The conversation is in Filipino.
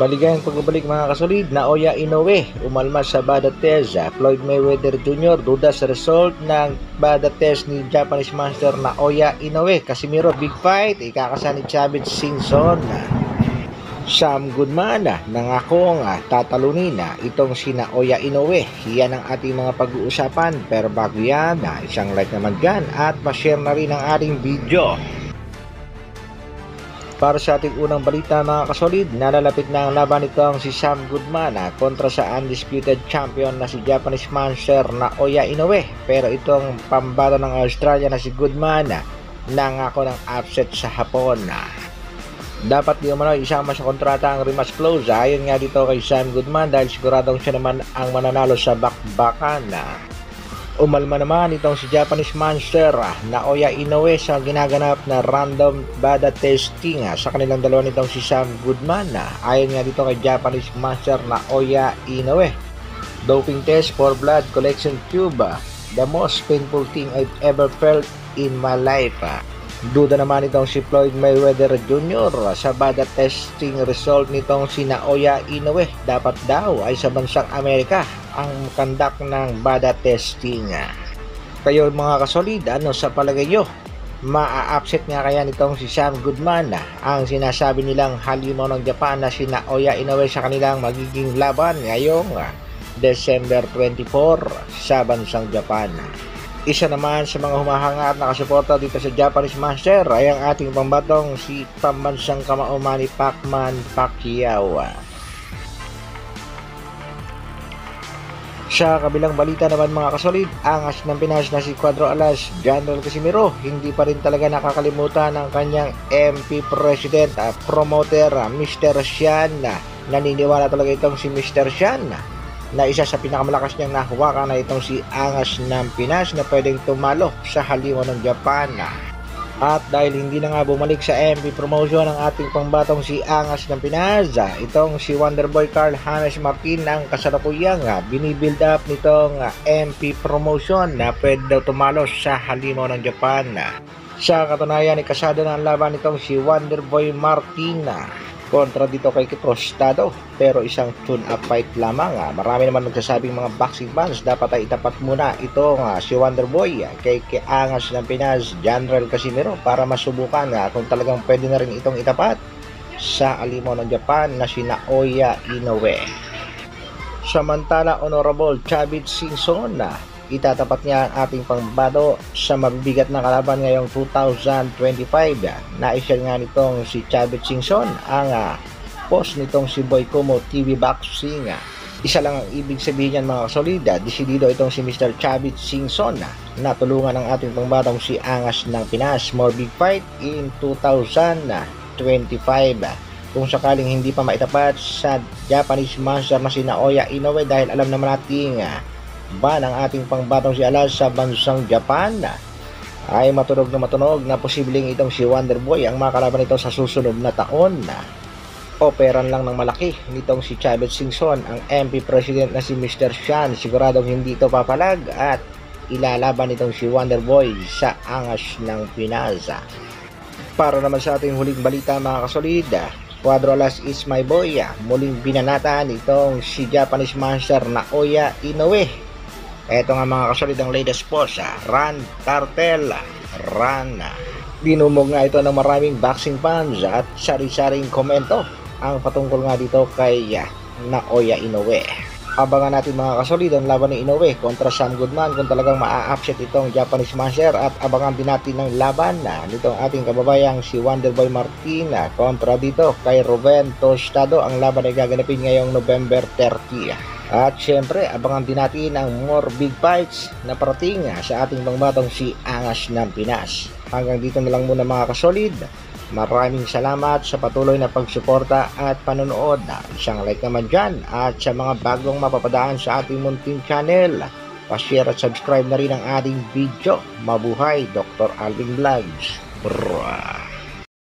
Maligayang pagbabalik mga kasolid. Naoya Inoue umalma sa bada test. Floyd Mayweather Jr. duda sa result ng bada test ni Japanese Master Naoya Inoue. Casimiro big fight, ikakasa ni Chavez Singson. Sam Goodman nangako tatalunin itong si Naoya Inoue. Yan ang ating mga pag-uusapan, pero bago yan, isang like naman dyan at pa-share na rin ang ating video. Para sa ating unang balita mga kasolid, nalalapit na ang laban nitong si Sam Goodman kontra sa undisputed champion na si Japanese Master Naoya Inoue. Pero itong pambato ng Australia na si Goodman nangako ng upset sa Hapon. Dapat di umano isama sa kontrata ang rematch clause ayon nga dito kay Sam Goodman dahil siguradong siya naman ang mananalo sa bakbakan. Umalma naman itong si Japanese Master Naoya Inoue sa ginaganap na random bada testing sa kanilang dalawa nitong si Sam Goodman. Ayon nga dito kay Japanese Master Naoya Inoue, doping test for blood collection tube, the most painful thing I've ever felt in my life. Duda naman itong si Floyd Mayweather Jr. sa bada testing result nitong si Naoya Inoue. Dapat daw ay sa bansang Amerika ang conduct ng bada testing. Kayo mga kasolid, ano sa palagay nyo? Maa-upset nga kaya nitong si Sam Goodman ang sinasabi nilang halimaw ng Japan na si Naoya Inoue sa kanilang magiging laban ngayong December 24 sa bansang Japan? Isa naman sa mga humahanga at nakasuporta dito sa Japanese Master ay ang ating pambatong si pambansang kamao Manny Pacman Pacquiao. Sa kabilang balita naman mga kasolid, angas ng Pinas na si Cuadro Alas, General Casimiro, hindi pa rin talaga nakakalimutan ng kanyang MP President at promoter Mr. Sian. Naniniwala talaga itong si Mr. Sian na isa sa pinakamalakas niyang nahawakan na itong si Angas ng Pinas na pwedeng tumalo sa halimaw ng Japan. At dahil hindi na nga bumalik sa MP promotion ang ating pangbatong si Angas ng Pinas, itong si Wonderboy Carl James Martin ang kasalukuyang binibuild up nitong MP promotion na pwede daw tumalo sa halimaw ng Japan. Sa katunayan, ikasado na ang laban nitong si Wonderboy Martin kontra dito kay Kitostado, pero isang tune-up fight lamang. Marami naman nagsasabing mga boxing fans dapat ay itapat muna itong si Wonderboy kay Angas ng Pinas, General Casimiro, para masubukan kung talagang pwede na rin itong itapat sa alimaw ng Japan na si Naoya Inoue. Samantala, Honorable Chavez Singson, itatapat niya ang ating pangbato sa mabibigat na kalaban ngayong 2025. Naishare nga nitong si Chavez Singson ang post nitong si Boy Como TV Boxing. Isa lang ang ibig sabihin niyan mga kasolid, desidido itong si Mr. Chavez Singson na tulungan ang ating pangbatong si Angas ng Pinas. More big fight in 2025. Kung sakaling hindi pa maitapat sa Japanese Master na si Naoya Inoue dahil alam naman natin ban ang ating pangbatong si Alas sa bansang Japan, ay matunog na posibleng itong si Wonderboy ang makalaban nito sa susunod na taon. Operan lang ng malaki nitong si Chavez Singson ang MP President na si Mr. Sian. Siguradong hindi ito papalag at ilalaban nitong si Wonderboy sa Angas ng Pinas. Para naman sa ating huling balita mga kasolid, Cuadro Alas is my boy. Muling binanatan itong si Japanese Master Naoya Inoue. Eto nga mga kasolid ang latest post, Run Cartel Run. Dinumog nga ito ng maraming boxing fans at sari-saring komento ang patungkol nga dito kay Naoya Inoue. Abangan natin mga kasolid ang laban ni Inoue kontra Sam Goodman kung talagang maa-upset itong Japanese Master, at abangan din natin ng laban nitong ating kababayang si Wonderboy Martin kontra dito kay Ruben Tostado. Ang laban ay gaganapin ngayong November 30. At syempre, abangan din natin ang more big fights na parating sa ating pangbatong si Angas ng Pinas. Hanggang dito na lang muna mga kasolid. Maraming salamat sa patuloy na pagsuporta at panonood. Isang like naman dyan, at sa mga bagong mapapadaan sa ating munting channel, pa-share at subscribe na rin ang ating video. Mabuhay, Dr. Alvin Vlogs. Brrrr.